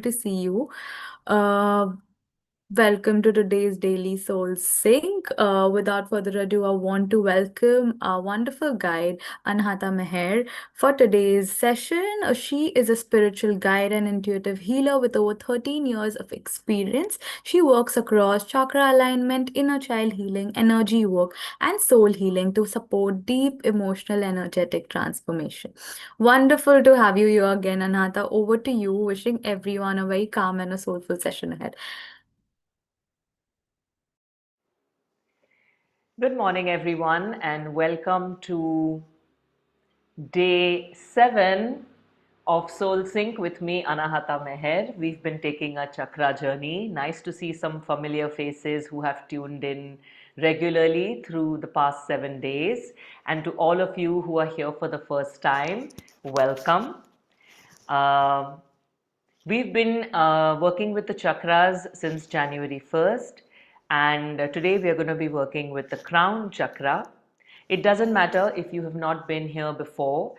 to see you. Uh, Welcome to today's Daily Soul Sync. Without further ado, I want to welcome our wonderful guide, Anahata Meher, for today's session. She is a spiritual guide and intuitive healer with over 13 years of experience. She works across chakra alignment, inner child healing, energy work, and soul healing to support deep emotional energetic transformation. Wonderful to have you here again, Anahata. Over to you. Wishing everyone a very calm and a soulful session ahead. Good morning, everyone, and welcome to day 7 of SoulSync with me, Anahata Meher. We've been taking a chakra journey. Nice to see some familiar faces who have tuned in regularly through the past 7 days. And to all of you who are here for the first time, welcome. Um We've been working with the chakras since January 1st, and today we are going to be working with the crown chakra. It doesn't matter if you have not been here before,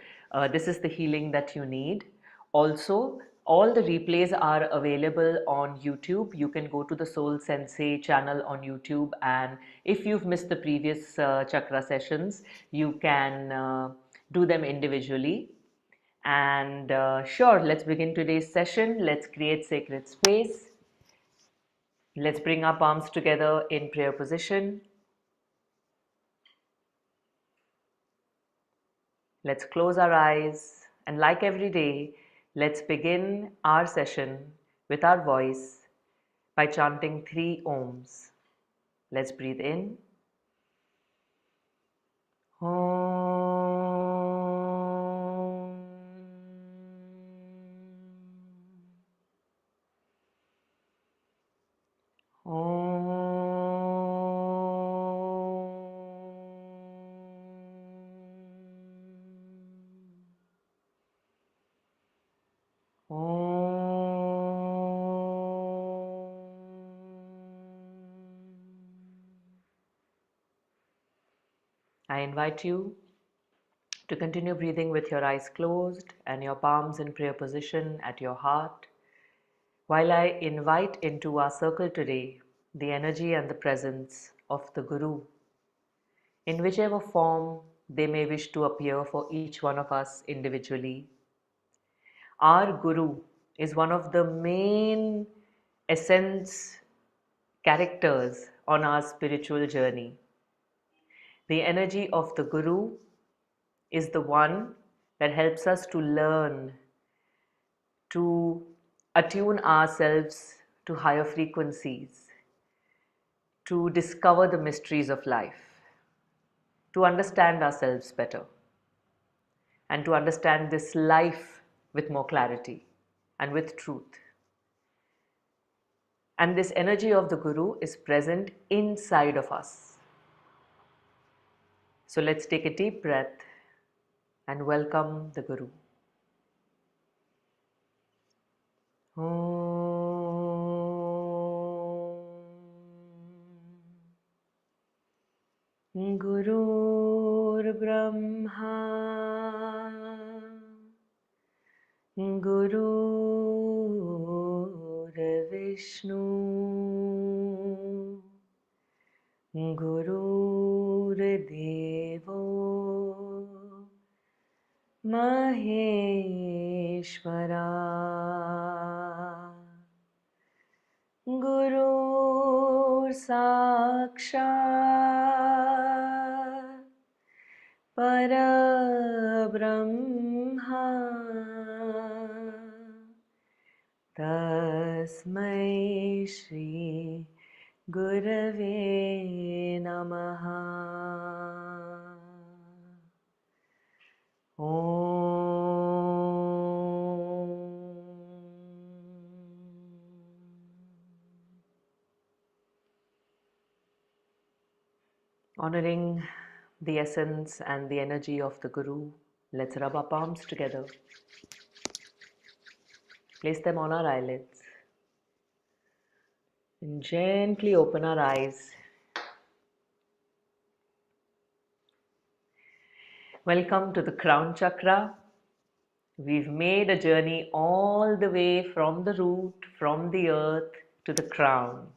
this is the healing that you need. Also, all the replays are available on YouTube. You can go to the SoulSensei channel on YouTube, and if you've missed the previous chakra sessions, you can do them individually. And sure, let's begin today's session. Let's create sacred space. Let's bring our palms together in prayer position. Let's close our eyes. And like every day, let's begin our session with our voice by chanting 3 ohms. Let's breathe in. Om. I invite you to continue breathing with your eyes closed and your palms in prayer position at your heart, while I invite into our circle today the energy and the presence of the Guru, in whichever form they may wish to appear for each one of us individually. Our Guru is one of the main essence characters on our spiritual journey. The energy of the Guru is the one that helps us to learn, to attune ourselves to higher frequencies, to discover the mysteries of life, to understand ourselves better, and to understand this life with more clarity and with truth. And this energy of the Guru is present inside of us. So let's take a deep breath and welcome the Guru. Gurur Brahma Gurur Vishnu Gurur Devo Maheshwara Gurur Sakshat Parabrahma Tasmai Shri Gurave Namaha. Honoring the essence and the energy of the Guru, let's rub our palms together. Place them on our eyelids and gently open our eyes. Welcome to the crown chakra. We've made a journey all the way from the root, from the earth to the crown.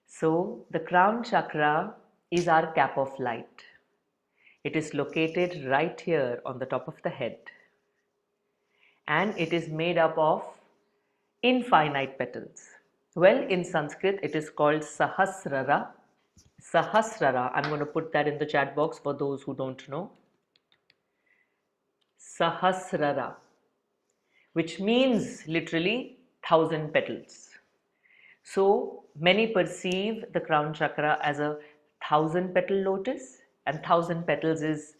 So, the crown chakra is our cap of light. It is located right here on the top of the head, and it is made up of infinite petals. Well, in Sanskrit, it is called Sahasrara. Sahasrara, I'm going to put that in the chat box for those who don't know. Sahasrara, which means literally 1,000 petals. So many perceive the crown chakra as a 1,000 petal lotus, and 1,000 petals is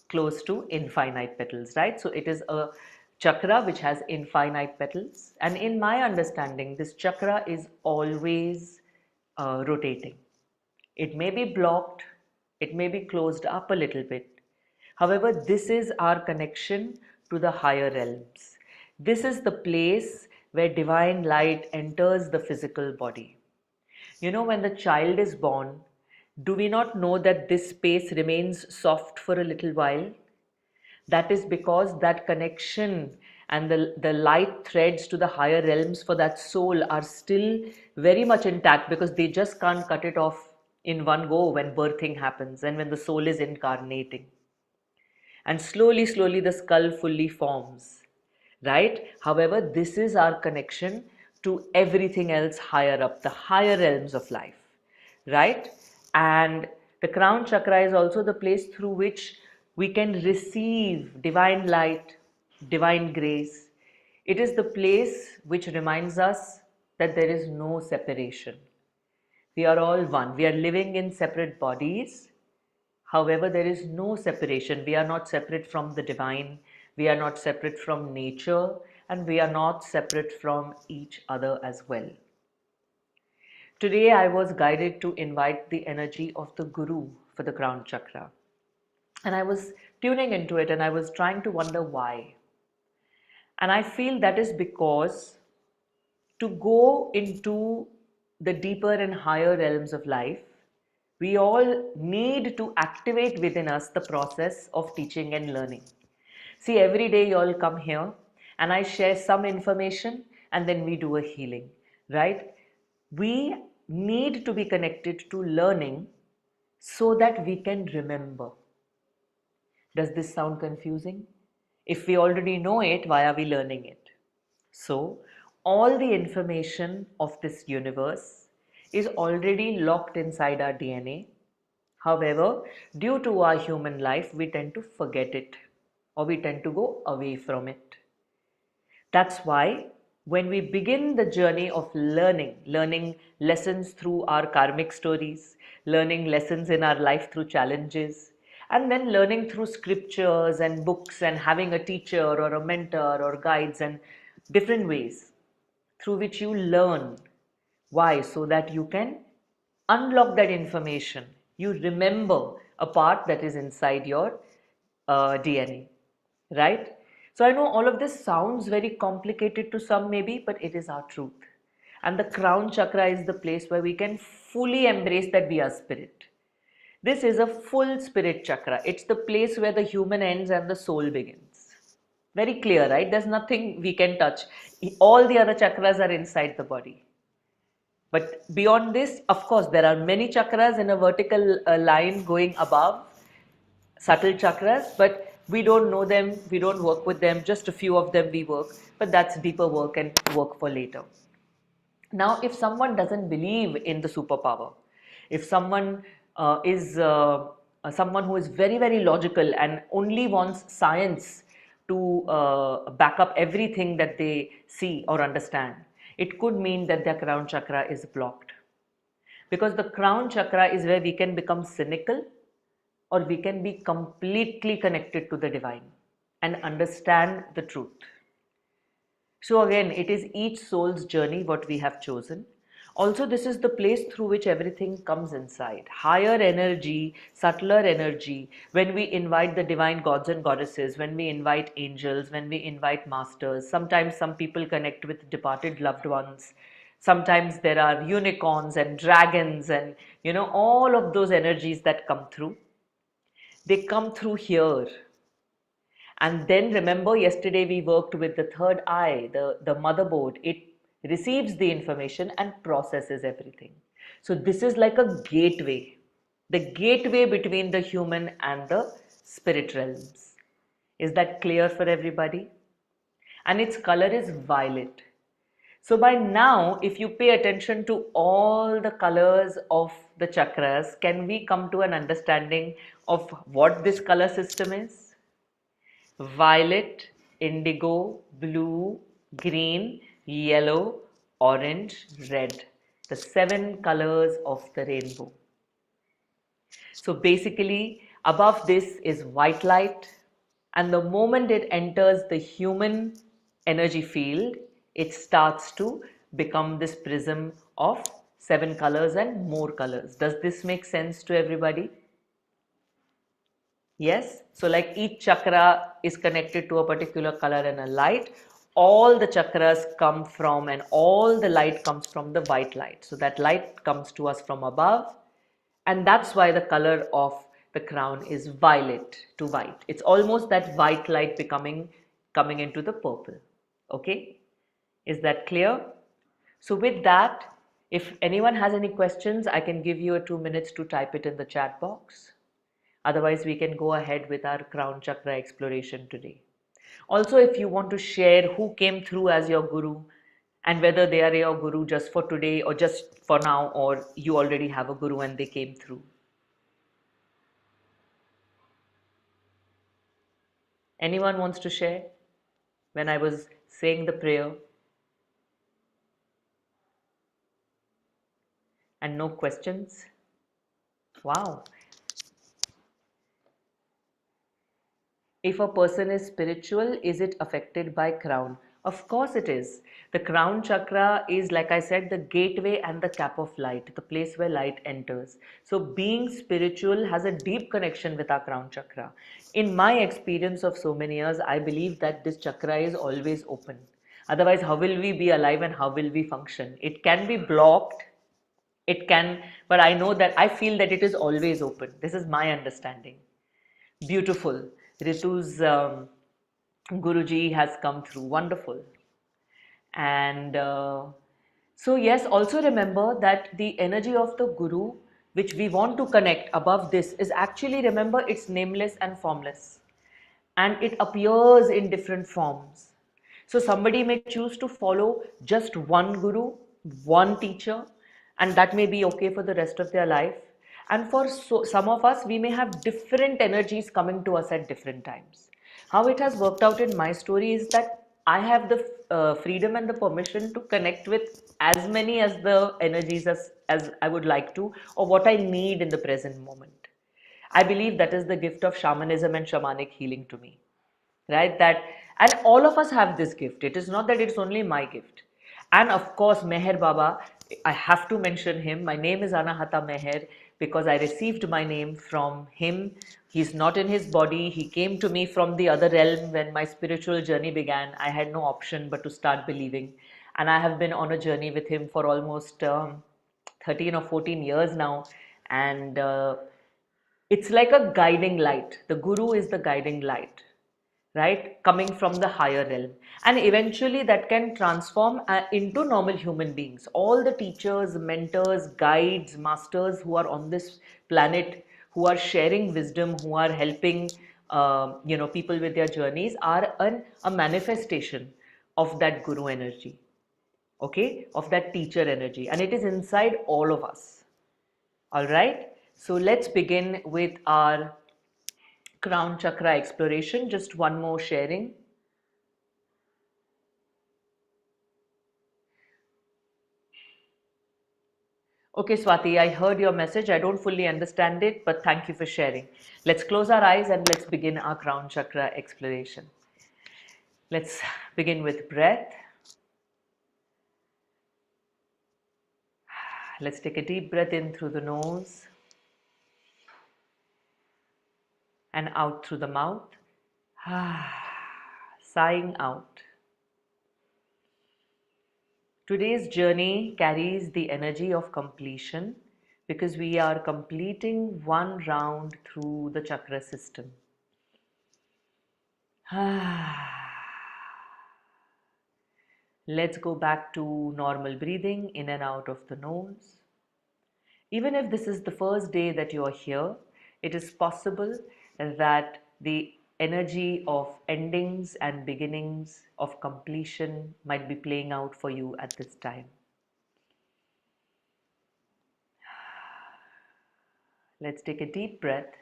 close to infinite petals, right? So it is a chakra which has infinite petals, and in my understanding, this chakra is always rotating. It may be blocked, it may be closed up a little bit. However, this is our connection to the higher realms. This is the place where divine light enters the physical body. You know, when the child is born, do we not know that this space remains soft for a little while? That is because that connection and the light threads to the higher realms for that soul are still very much intact, because they just can't cut it off in one go when birthing happens and when the soul is incarnating. And slowly, slowly, the skull fully forms, right? However, this is our connection to everything else higher up, the higher realms of life, right? And the crown chakra is also the place through which we can receive divine light, divine grace. It is the place which reminds us that there is no separation. We are all one. We are living in separate bodies. However, there is no separation. We are not separate from the divine. We are not separate from nature. And we are not separate from each other as well. Today, I was guided to invite the energy of the Guru for the crown chakra. And I was tuning into it and I was trying to wonder why. And I feel that is because to go into the deeper and higher realms of life, we all need to activate within us the process of teaching and learning. See, every day you all come here and I share some information and then we do a healing, right? We need to be connected to learning so that we can remember. Does this sound confusing? If we already know it, why are we learning it? So, all the information of this universe is already locked inside our DNA. However, due to our human life, we tend to forget it or we tend to go away from it. That's why when we begin the journey of learning lessons through our karmic stories, learning lessons in our life through challenges, and then learning through scriptures and books and having a teacher or a mentor or guides and different ways through which you learn. Why? So that you can unlock that information. You remember a part that is inside your DNA, right? So I know all of this sounds very complicated to some, maybe, but it is our truth. And the crown chakra is the place where we can fully embrace that we are spirit. This is a full spirit chakra. It's the place where the human ends and the soul begins. Very clear, right? There's nothing we can touch. All the other chakras are inside the body. But beyond this, of course, there are many chakras in a vertical line going above, subtle chakras, but we don't know them, we don't work with them, just a few of them we work, but that's deeper work and work for later. Now, if someone doesn't believe in the superpower, if someone is someone who is very, very logical and only wants science to back up everything that they see or understand, it could mean that their crown chakra is blocked. Because the crown chakra is where we can become cynical or we can be completely connected to the divine and understand the truth. So again, it is each soul's journey what we have chosen. Also, this is the place through which everything comes inside. Higher energy, subtler energy, when we invite the divine gods and goddesses, when we invite angels, when we invite masters. Sometimes some people connect with departed loved ones. Sometimes there are unicorns and dragons and, all of those energies that come through. They come through here. And then remember, yesterday we worked with the third eye, the motherboard. It receives the information and processes everything. So this is like a gateway, the gateway between the human and the spirit realms. Is that clear for everybody? And its color is violet. So by now, if you pay attention to all the colors of the chakras, can we come to an understanding of what this color system is? Violet, indigo, blue, green, yellow, orange, red. The 7 colors of the rainbow. So basically, above this is white light, and the moment it enters the human energy field, it starts to become this prism of 7 colors and more colors. Does this make sense to everybody? Yes, so like each chakra is connected to a particular color and a light. All the chakras come from, and all the light comes from the white light. So that light comes to us from above, and that's why the color of the crown is violet to white. It's almost that white light becoming coming into the purple. Okay, is that clear? So with that, if anyone has any questions, I can give you a 2 minutes to type it in the chat box. Otherwise, we can go ahead with our crown chakra exploration today. Also, if you want to share who came through as your guru and whether they are your guru just for today or just for now, or you already have a guru and they came through. Anyone wants to share when I was saying the prayer? And no questions? Wow. If a person is spiritual, is it affected by crown? Of course it is. The crown chakra is, like I said, the gateway and the cap of light, the place where light enters. So being spiritual has a deep connection with our crown chakra. In my experience of so many years, I believe that this chakra is always open. Otherwise, how will we be alive and how will we function? It can be blocked, it can, but I know that I feel that it is always open. This is my understanding. Beautiful. Ritu's Guruji has come through. Wonderful. And so, yes, also remember that the energy of the Guru, which we want to connect above this, is actually, remember, it's nameless and formless. And it appears in different forms. So, somebody may choose to follow just one Guru, one teacher, and that may be okay for the rest of their life. And for some of us, we may have different energies coming to us at different times. How it has worked out in my story is that I have the freedom and the permission to connect with as many as the energies as I would like to, or what I need in the present moment. I believe that is the gift of shamanism and shamanic healing to me, right? That, and all of us have this gift. It is not that it's only my gift. And of course, Meher Baba, I have to mention him. My name is Anahata Meher because I received my name from him. He's not in his body. He came to me from the other realm when my spiritual journey began. I had no option but to start believing. And I have been on a journey with him for almost 13 or 14 years now. And it's like a guiding light. The guru is the guiding light, right? Coming from the higher realm. And eventually that can transform into normal human beings. All the teachers, mentors, guides, masters who are on this planet, who are sharing wisdom, who are helping people with their journeys, are a manifestation of that guru energy, okay, of that teacher energy. And it is inside all of us. All right. So let's begin with our crown chakra exploration. Just one more sharing. Okay, Swati, I heard your message. I don't fully understand it, but thank you for sharing. Let's close our eyes and let's begin our crown chakra exploration. Let's begin with breath. Let's take a deep breath in through the nose and out through the mouth. Sighing out. Today's journey carries the energy of completion because we are completing one round through the chakra system. Let's go back to normal breathing in and out of the nose. Even if this is the first day that you are here, it is possible that the energy of endings and beginnings of completion might be playing out for you at this time. Let's take a deep breath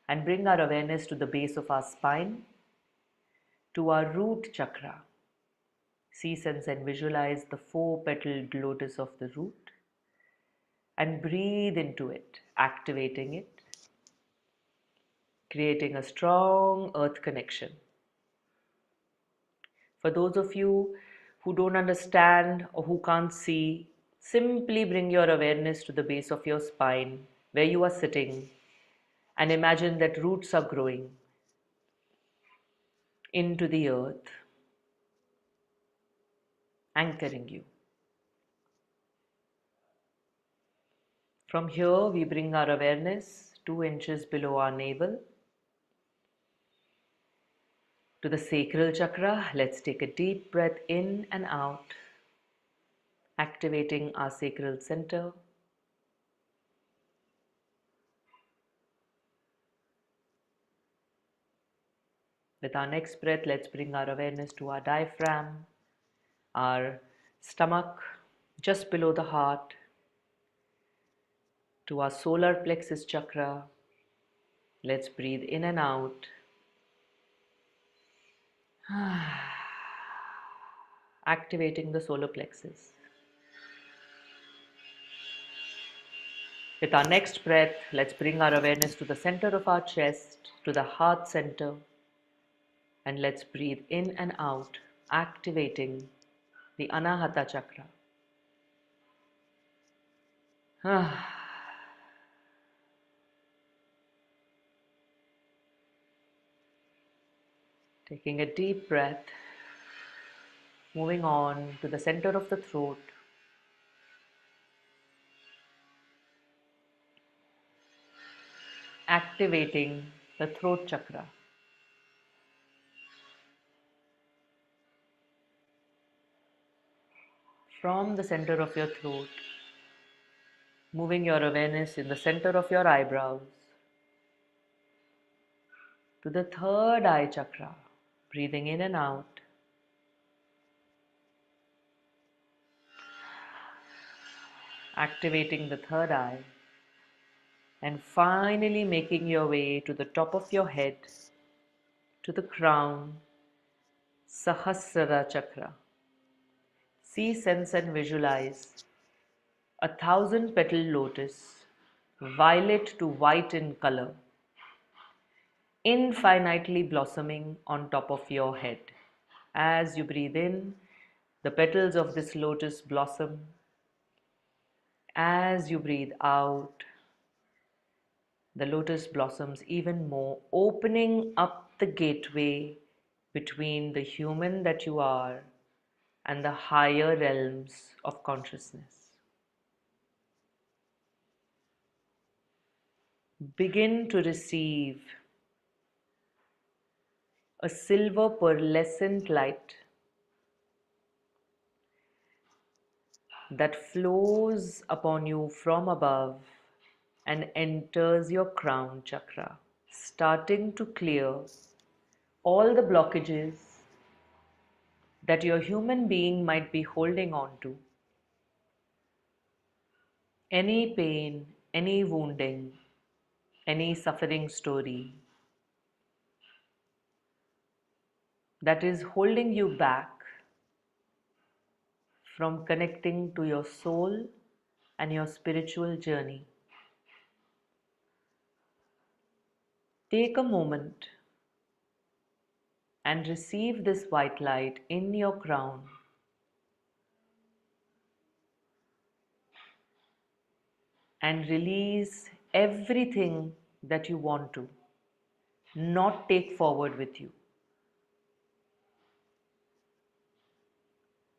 and bring our awareness to the base of our spine, to our root chakra. See, sense, and visualize the four-petaled lotus of the root and breathe into it, activating it, creating a strong earth connection. For those of you who don't understand or who can't see, simply bring your awareness to the base of your spine where you are sitting and imagine that roots are growing into the earth, anchoring you. From here, we bring our awareness 2 inches below our navel to the sacral chakra. Let's take a deep breath in and out, activating our sacral center. With our next breath, let's bring our awareness to our diaphragm, our stomach, just below the heart, to our solar plexus chakra. Let's breathe in and out, activating the solar plexus. With our next breath, let's bring our awareness to the center of our chest, to the heart center, and let's breathe in and out, activating the Anahata chakra. Taking a deep breath, moving on to the center of the throat, activating the throat chakra. From the center of your throat, moving your awareness in the center of your eyebrows to the third eye chakra, breathing in and out, activating the third eye, and finally making your way to the top of your head, to the crown, Sahasrara chakra. See, sense, and visualize a 1,000-petal lotus, violet to white in color, infinitely blossoming on top of your head. As you breathe in, the petals of this lotus blossom. As you breathe out, the lotus blossoms even more, opening up the gateway between the human that you are and the higher realms of consciousness. Begin to receive a silver pearlescent light that flows upon you from above and enters your crown chakra, starting to clear all the blockages that your human being might be holding on to. Any pain, any wounding, any suffering story that is holding you back from connecting to your soul and your spiritual journey. Take a moment and receive this white light in your crown and release everything that you want to not take forward with you.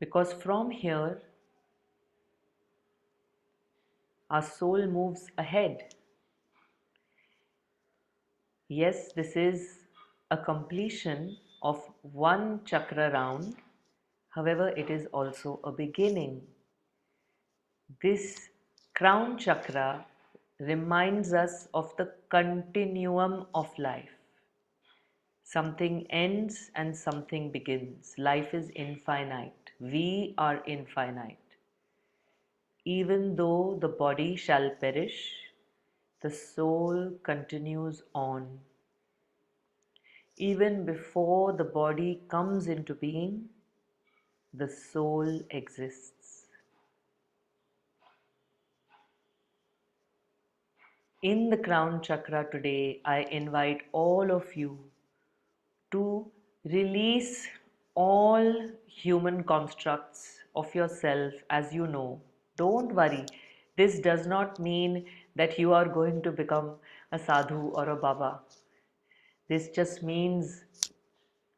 Because from here, our soul moves ahead. Yes, this is a completion of one chakra round. However, it is also a beginning. This crown chakra reminds us of the continuum of life. Something ends and something begins. Life is infinite. We are infinite. Even though the body shall perish, the soul continues on. Even before the body comes into being, the soul exists. In the crown chakra today, I invite all of you to release all human constructs of yourself as you know. Don't worry, this does not mean that you are going to become a sadhu or a baba. This just means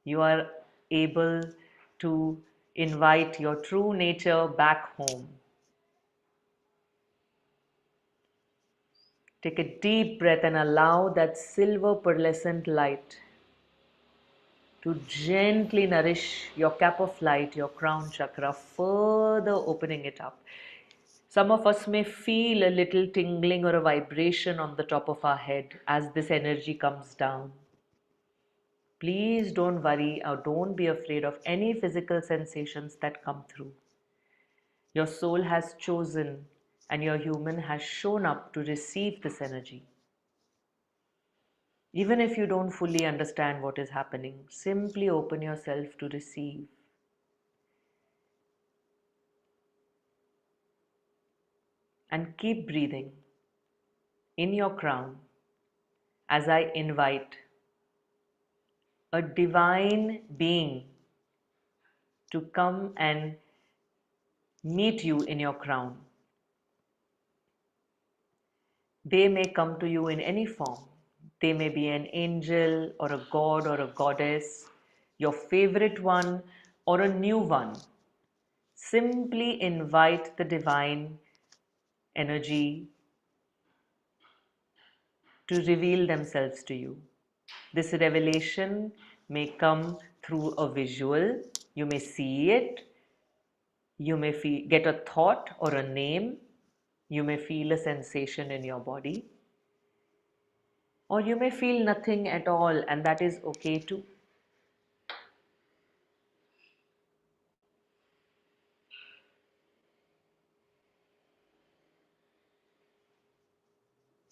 you are able to invite your true nature back home. Take a deep breath and allow that silver pearlescent light to gently nourish your cap of light, your crown chakra, further opening it up. Some of us may feel a little tingling or a vibration on the top of our head as this energy comes down. Please don't worry or don't be afraid of any physical sensations that come through. Your soul has chosen and your human has shown up to receive this energy. Even if you don't fully understand what is happening, simply open yourself to receive. And keep breathing in your crown as I invite a divine being to come and meet you in your crown. They may come to you in any form. They may be an angel or a god or a goddess, your favorite one or a new one. Simply invite the divine energy to reveal themselves to you. This revelation may come through a visual. You may see it. You may get a thought or a name. You may feel a sensation in your body. Or you may feel nothing at all, and that is okay too.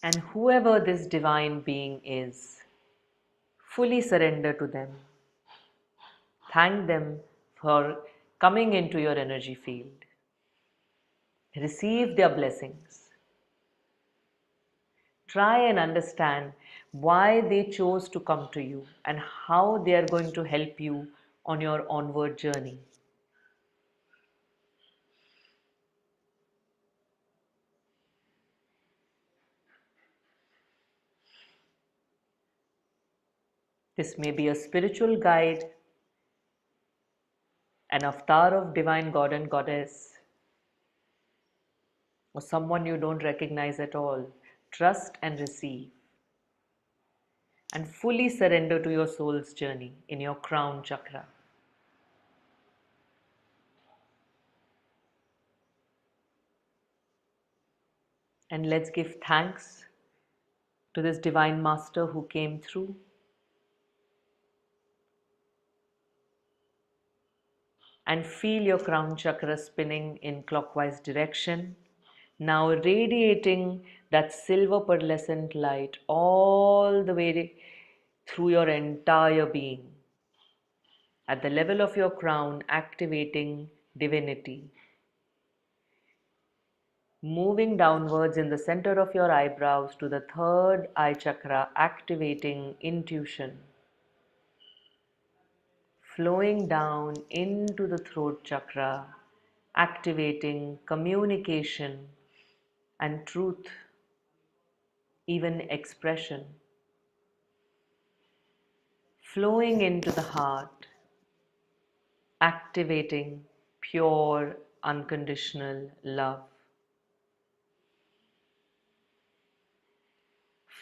And whoever this divine being is, fully surrender to them. Thank them for coming into your energy field. Receive their blessings. Try and understand why they chose to come to you and how they are going to help you on your onward journey. This may be a spiritual guide, an avatar of divine god and goddess, or someone you don't recognize at all. Trust and receive. And fully surrender to your soul's journey in your crown chakra. And let's give thanks to this divine master who came through. And feel your crown chakra spinning in clockwise direction. Now radiating that silver pearlescent light all the way through your entire being. At the level of your crown, activating divinity. Moving downwards in the center of your eyebrows to the third eye chakra, activating intuition. Flowing down into the throat chakra, activating communication and truth, even expression. Flowing into the heart, activating pure, unconditional love.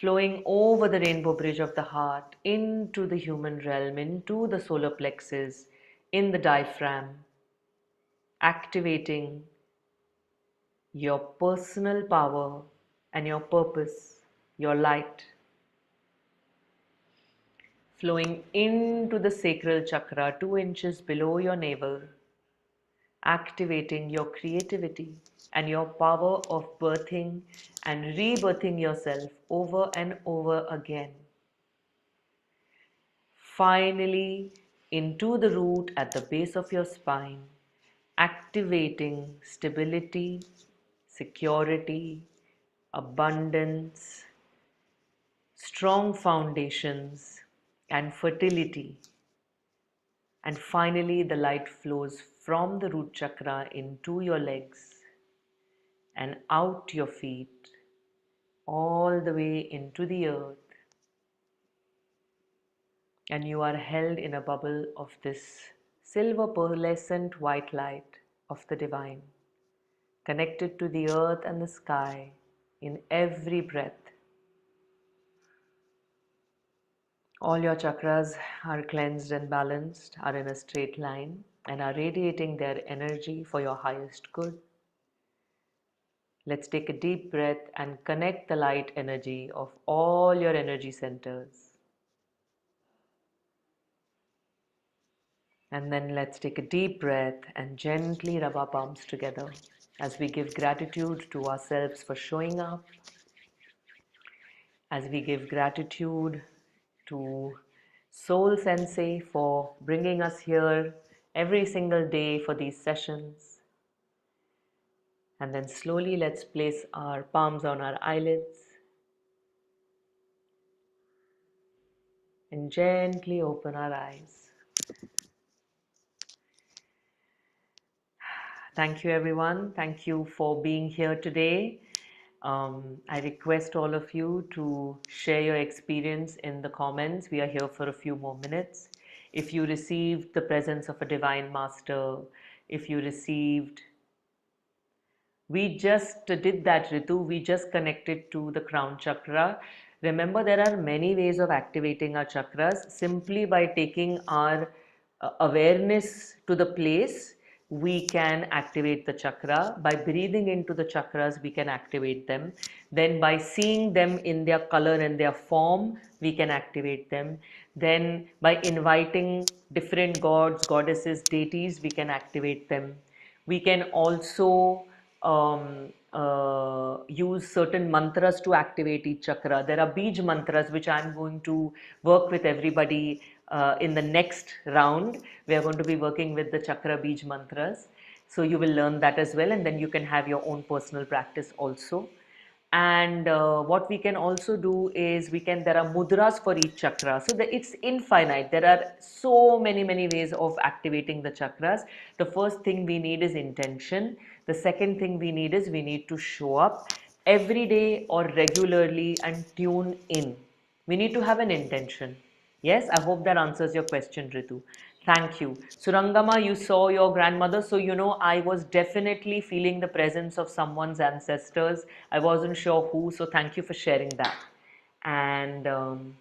flowing over the rainbow bridge of the heart into the human realm, into the solar plexus, in the diaphragm, activating your personal power and your purpose, your light, flowing into the sacral chakra 2 inches below your navel, activating your creativity and your power of birthing and rebirthing yourself over and over again. Finally, into the root at the base of your spine, activating stability, security, abundance, strong foundations, and fertility. And finally, the light flows from the root chakra into your legs and out your feet, all the way into the earth. And you are held in a bubble of this silver pearlescent white light of the divine, connected to the earth and the sky in every breath. All your chakras are cleansed and balanced, are in a straight line, and are radiating their energy for your highest good. Let's take a deep breath and connect the light energy of all your energy centers. And then let's take a deep breath and gently rub our palms together as we give gratitude to ourselves for showing up, as we give gratitude to SoulSensei for bringing us here every single day for these sessions. And then slowly let's place our palms on our eyelids and gently open our eyes. Thank you, everyone. Thank you for being here today. I request all of you to share your experience in the comments. We are here for a few more minutes. If you received the presence of a divine master, if you received, we just did that, Ritu. We just connected to the crown chakra. Remember, there are many ways of activating our chakras. Simply by taking our awareness to the place, we can activate the chakra. By breathing into the chakras, we can activate them. Then by seeing them in their color and their form, we can activate them. Then by inviting different gods, goddesses, deities, we can activate them. We can also use certain mantras to activate each chakra. There are Bij mantras which I'm going to work with everybody in the next round. We are going to be working with the chakra Bij mantras. So you will learn that as well, and then you can have your own personal practice also. And what we can also do is there are mudras for each chakra, so that it's infinite. There are so many ways of activating the chakras. The first thing we need is intention. The second thing we need is we need to show up every day or regularly and tune in. We need to have an intention. Yes, I hope that answers your question, Ritu. Thank you. Surangama, you saw your grandmother, so you know I was definitely feeling the presence of someone's ancestors. I wasn't sure who, so thank you for sharing that. And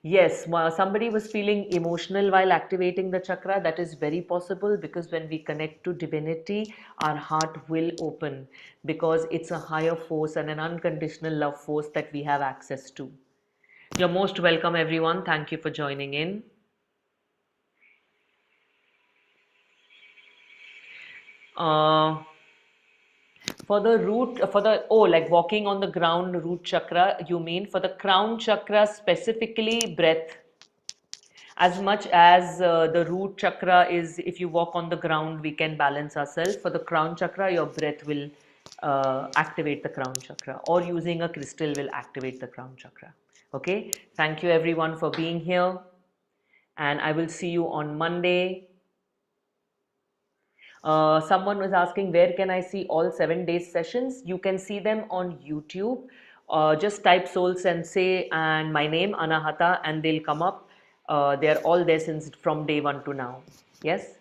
yes, somebody was feeling emotional while activating the chakra. That is very possible because when we connect to divinity, our heart will open because it's a higher force and an unconditional love force that we have access to. You're most welcome, everyone. Thank you for joining in. Uh, for the root, like walking on the ground, root chakra, you mean for the crown chakra specifically, breath. As much as the root chakra is, if you walk on the ground, we can balance ourselves. For the crown chakra, your breath will activate the crown chakra, or using a crystal will activate the crown chakra. Okay, thank you everyone for being here, and I will see you on Monday. Someone was asking, where can I see all 7 days sessions? You can see them on YouTube. Just type SoulSensei and my name, Anahata, and they'll come up. They're all there since from day one to now. Yes?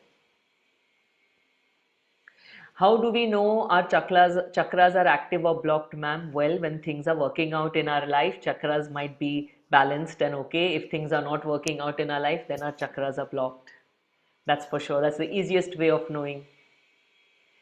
How do we know our chakras are active or blocked, ma'am? Well, when things are working out in our life, chakras might be balanced and okay. If things are not working out in our life, then our chakras are blocked. That's for sure. That's the easiest way of knowing.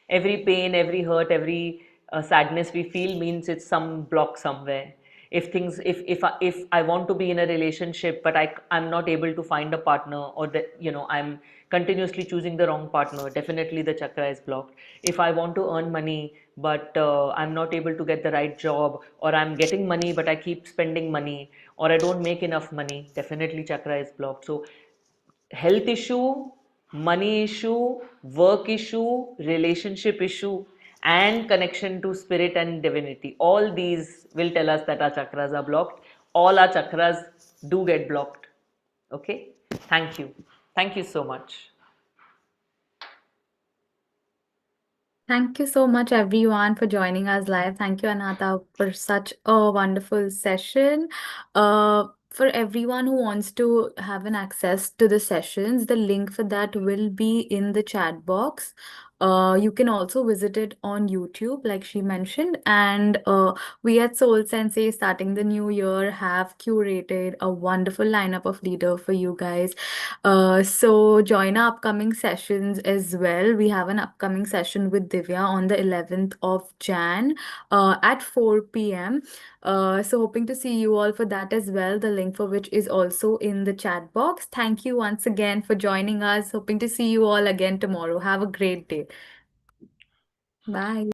Every pain, every hurt, every sadness we feel means it's some block somewhere. If I want to be in a relationship, but I'm not able to find a partner, or that I'm continuously choosing the wrong partner, definitely the chakra is blocked. If I want to earn money, but I'm not able to get the right job, or I'm getting money but I keep spending money, or I don't make enough money, definitely chakra is blocked. So health issue, money issue, work issue, relationship issue, and connection to spirit and divinity. All these will tell us that our chakras are blocked. All our chakras do get blocked. Okay? Thank you. Thank you so much. Thank you so much, everyone, for joining us live. Thank you, Anata, for such a wonderful session. For everyone who wants to have an access to the sessions, the link for that will be in the chat box. You can also visit it on YouTube, like she mentioned. And we at Soul Sensei, starting the new year, have curated a wonderful lineup of leader for you guys. So join our upcoming sessions as well. We have an upcoming session with Divya on the 11th of Jan at 4 p.m. So hoping to see you all for that as well. The link for which is also in the chat box. Thank you once again for joining us. Hoping to see you all again tomorrow. Have a great day. Bye.